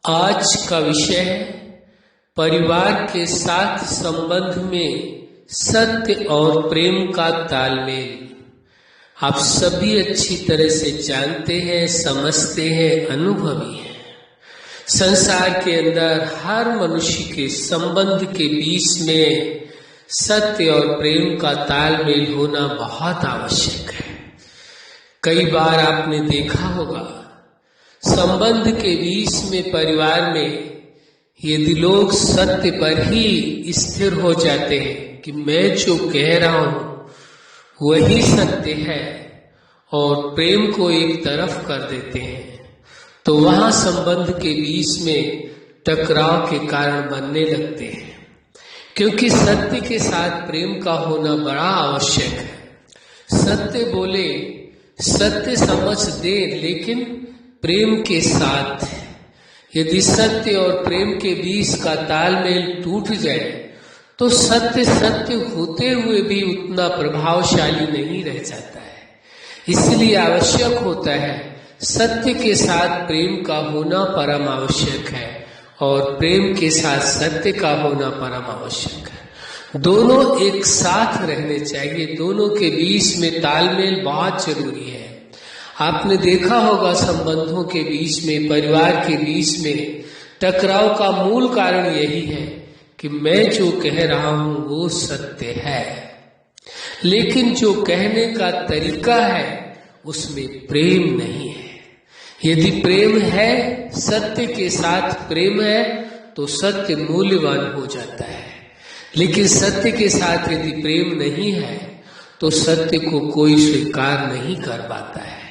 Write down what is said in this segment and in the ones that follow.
आज का विषय है परिवार के साथ संबंध में सत्य और प्रेम का तालमेल। आप सभी अच्छी तरह से जानते हैं, समझते हैं, अनुभवी हैं। संसार के अंदर हर मनुष्य के संबंध के बीच में सत्य और प्रेम का तालमेल होना बहुत आवश्यक है। कई बार आपने देखा होगा संबंध के बीच में, परिवार में, यदि लोग सत्य पर ही स्थिर हो जाते हैं कि मैं जो कह रहा हूं वही सत्य है और प्रेम को एक तरफ कर देते हैं, तो वहां संबंध के बीच में टकराव के कारण बनने लगते हैं। क्योंकि सत्य के साथ प्रेम का होना बड़ा आवश्यक है। सत्य बोले, सत्य समझ दे, लेकिन प्रेम के साथ। यदि सत्य और प्रेम के बीच का तालमेल टूट जाए तो सत्य सत्य होते हुए भी उतना प्रभावशाली नहीं रह जाता है। इसलिए आवश्यक होता है सत्य के साथ प्रेम का होना परम आवश्यक है और प्रेम के साथ सत्य का होना परम आवश्यक है। दोनों एक साथ रहने चाहिए, दोनों के बीच में तालमेल बहुत जरूरी है। आपने देखा होगा संबंधों के बीच में, परिवार के बीच में टकराव का मूल कारण यही है कि मैं जो कह रहा हूं वो सत्य है, लेकिन जो कहने का तरीका है उसमें प्रेम नहीं है। यदि प्रेम है, सत्य के साथ प्रेम है, तो सत्य मूल्यवान हो जाता है। लेकिन सत्य के साथ यदि प्रेम नहीं है तो सत्य को कोई स्वीकार नहीं कर पाता है।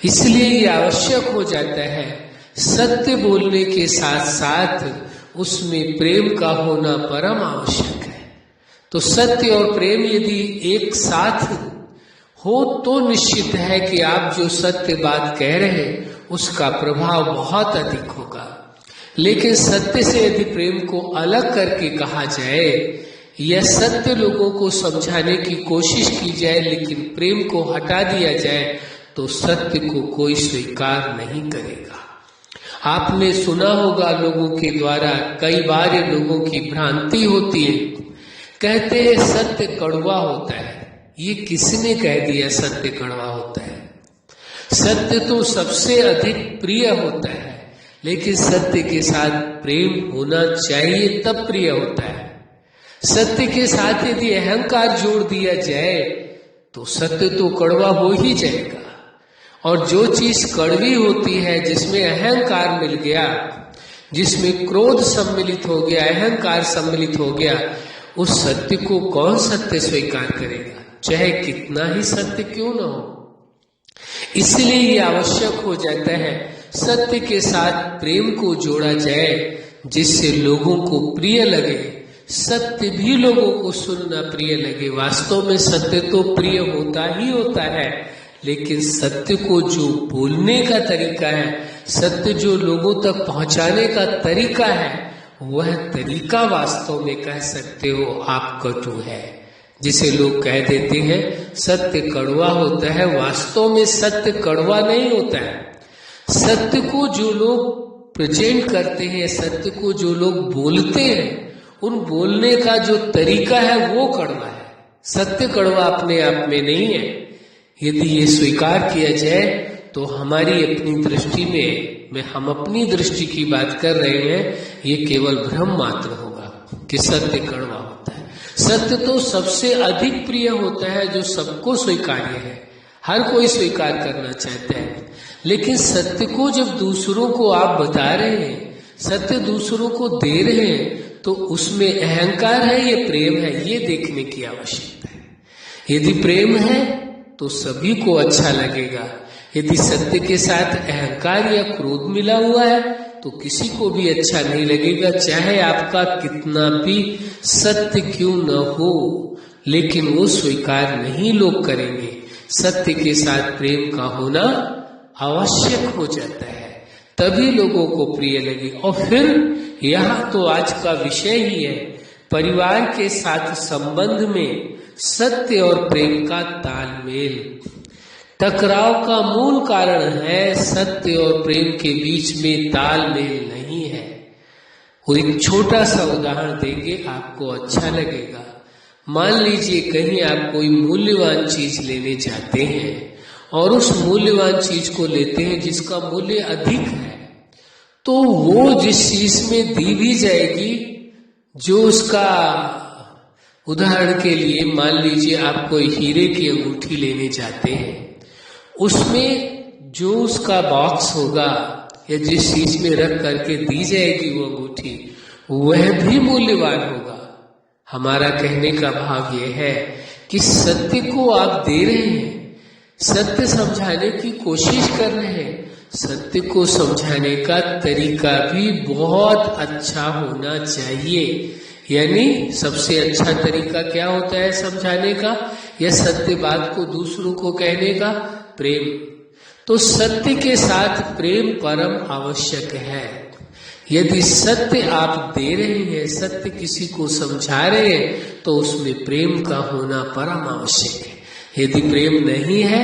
इसलिए ये आवश्यक हो जाता है सत्य बोलने के साथ साथ उसमें प्रेम का होना परम आवश्यक है। तो सत्य और प्रेम यदि एक साथ हो तो निश्चित है कि आप जो सत्य बात कह रहे हैं उसका प्रभाव बहुत अधिक होगा। लेकिन सत्य से यदि प्रेम को अलग करके कहा जाए या सत्य लोगों को समझाने की कोशिश की जाए लेकिन प्रेम को हटा दिया जाए तो सत्य को कोई स्वीकार नहीं करेगा। आपने सुना होगा लोगों के द्वारा, कई बार लोगों की भ्रांति होती है, कहते हैं सत्य कड़वा होता है। ये किसने कह दिया सत्य कड़वा होता है? सत्य तो सबसे अधिक प्रिय होता है, लेकिन सत्य के साथ प्रेम होना चाहिए तब प्रिय होता है। सत्य के साथ यदि अहंकार जोड़ दिया जाए तो सत्य तो कड़वा हो ही जाएगा। और जो चीज कड़वी होती है, जिसमें अहंकार मिल गया, जिसमें क्रोध सम्मिलित हो गया, अहंकार सम्मिलित हो गया, उस सत्य को कौन सत्य स्वीकार करेगा, चाहे कितना ही सत्य क्यों न हो। इसलिए ये आवश्यक हो जाता है सत्य के साथ प्रेम को जोड़ा जाए, जिससे लोगों को प्रिय लगे, सत्य भी लोगों को सुनना प्रिय लगे। वास्तव में सत्य तो प्रिय होता ही होता है, लेकिन सत्य को जो बोलने का तरीका है, सत्य जो लोगों तक पहुंचाने का तरीका है, वह तरीका वास्तव में कह सकते हो आप कटु है। जिसे लोग कह देते हैं सत्य कड़वा होता है, वास्तव में सत्य कड़वा नहीं होता है। सत्य को जो लोग प्रेजेंट करते हैं, सत्य को जो लोग बोलते हैं, उन बोलने का जो तरीका है वो कड़वा है। सत्य कड़वा अपने आप में नहीं है। यदि ये स्वीकार किया जाए तो हमारी अपनी दृष्टि में हम अपनी दृष्टि की बात कर रहे हैं, ये केवल भ्रम मात्र होगा कि सत्य कड़वा होता है। सत्य तो सबसे अधिक प्रिय होता है, जो सबको स्वीकार्य है, हर कोई स्वीकार करना चाहता है। लेकिन सत्य को जब दूसरों को आप बता रहे हैं, सत्य दूसरों को दे रहे हैं, तो उसमें अहंकार है या प्रेम है, ये देखने की आवश्यकता है। यदि प्रेम है तो सभी को अच्छा लगेगा। यदि सत्य के साथ अहंकार या क्रोध मिला हुआ है तो किसी को भी अच्छा नहीं लगेगा, चाहे आपका कितना भी सत्य क्यों न हो, लेकिन वो स्वीकार नहीं लोग करेंगे। सत्य के साथ प्रेम का होना आवश्यक हो जाता है, तभी लोगों को प्रिय लगे। और फिर यह तो आज का विषय ही है, परिवार के साथ संबंध में सत्य और प्रेम का तालमेल। टकराव का मूल कारण है सत्य और प्रेम के बीच में तालमेल नहीं है। और एक छोटा सा उदाहरण देंगे, आपको अच्छा लगेगा। मान लीजिए कहीं आप कोई मूल्यवान चीज लेने जाते हैं और उस मूल्यवान चीज को लेते हैं जिसका मूल्य अधिक है, तो वो जिस चीज में दी भी जाएगी, जो उसका, उदाहरण के लिए मान लीजिए आप कोई हीरे की अंगूठी लेने जाते हैं, उसमें जो उसका बॉक्स होगा या जिस चीज में रख करके दी जाएगी वो अंगूठी, वह भी मूल्यवान होगा। हमारा कहने का भाव यह है कि सत्य को आप दे रहे हैं, सत्य समझाने की कोशिश कर रहे हैं, सत्य को समझाने का तरीका भी बहुत अच्छा होना चाहिए। यानी सबसे अच्छा तरीका क्या होता है समझाने का या सत्य बात को दूसरों को कहने का? प्रेम। तो सत्य के साथ प्रेम परम आवश्यक है। यदि सत्य आप दे रहे हैं, सत्य किसी को समझा रहे हैं, तो उसमें प्रेम का होना परम आवश्यक है। यदि प्रेम नहीं है,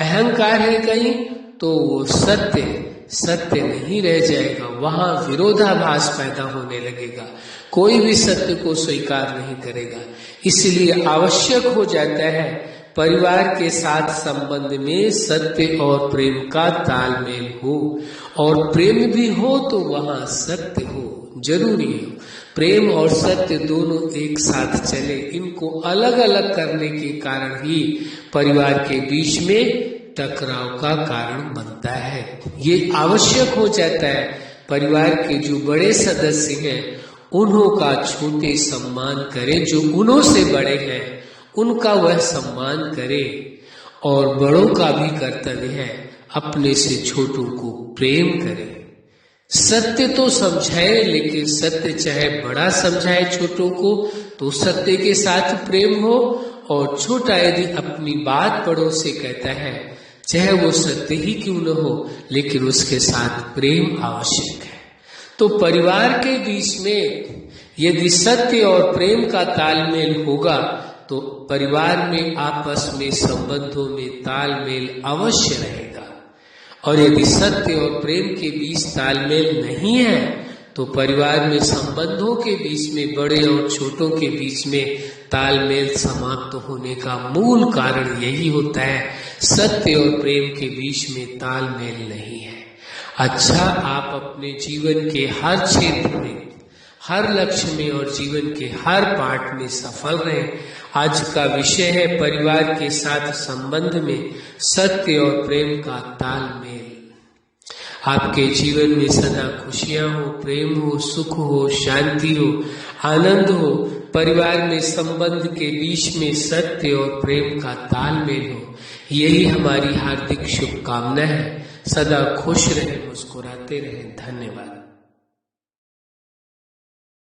अहंकार है कहीं, तो वो सत्य नहीं रह जाएगा, वहां विरोधाभास पैदा होने लगेगा, कोई भी सत्य को स्वीकार नहीं करेगा। इसलिए आवश्यक हो जाता है परिवार के साथ संबंध में सत्य और प्रेम का तालमेल हो, और प्रेम भी हो तो वहां सत्य हो, जरूरी हो। प्रेम और सत्य दोनों एक साथ चले, इनको अलग अलग करने के कारण ही परिवार के बीच में टकराव का कारण बनता है। ये आवश्यक हो जाता है। परिवार के जो बड़े सदस्य हैं उन्हों का छोटे सम्मान करें, जो उन्हों से बड़े हैं उनका वह सम्मान करे, और बड़ों का भी कर्तव्य है अपने से छोटों को प्रेम करे। सत्य तो समझाए, लेकिन सत्य चाहे बड़ा समझाए छोटों को तो सत्य के साथ प्रेम हो, और छोटा यदि अपनी बात बड़ों से कहता है, चाहे वो सत्य ही क्यों न हो, लेकिन उसके साथ प्रेम आवश्यक है। तो परिवार के बीच में यदि सत्य और प्रेम का तालमेल होगा तो परिवार में आपस में संबंधों में तालमेल अवश्य रहेगा। और यदि सत्य और प्रेम के बीच तालमेल नहीं है तो परिवार में संबंधों के बीच में, बड़े और छोटों के बीच में तालमेल समाप्त होने का मूल कारण यही होता है, सत्य और प्रेम के बीच में तालमेल नहीं है। अच्छा, आप अपने जीवन के हर क्षेत्र में, हर लक्ष्य में और जीवन के हर पार्ट में सफल रहें। आज का विषय है परिवार के साथ संबंध में सत्य और प्रेम का तालमेल। आपके जीवन में सदा खुशियां हो, प्रेम हो, सुख हो, शांति हो, आनंद हो। परिवार में संबंध के बीच में सत्य और प्रेम का तालमेल हो, यही हमारी हार्दिक शुभकामना है। सदा खुश रहें, मुस्कुराते रहें। धन्यवाद।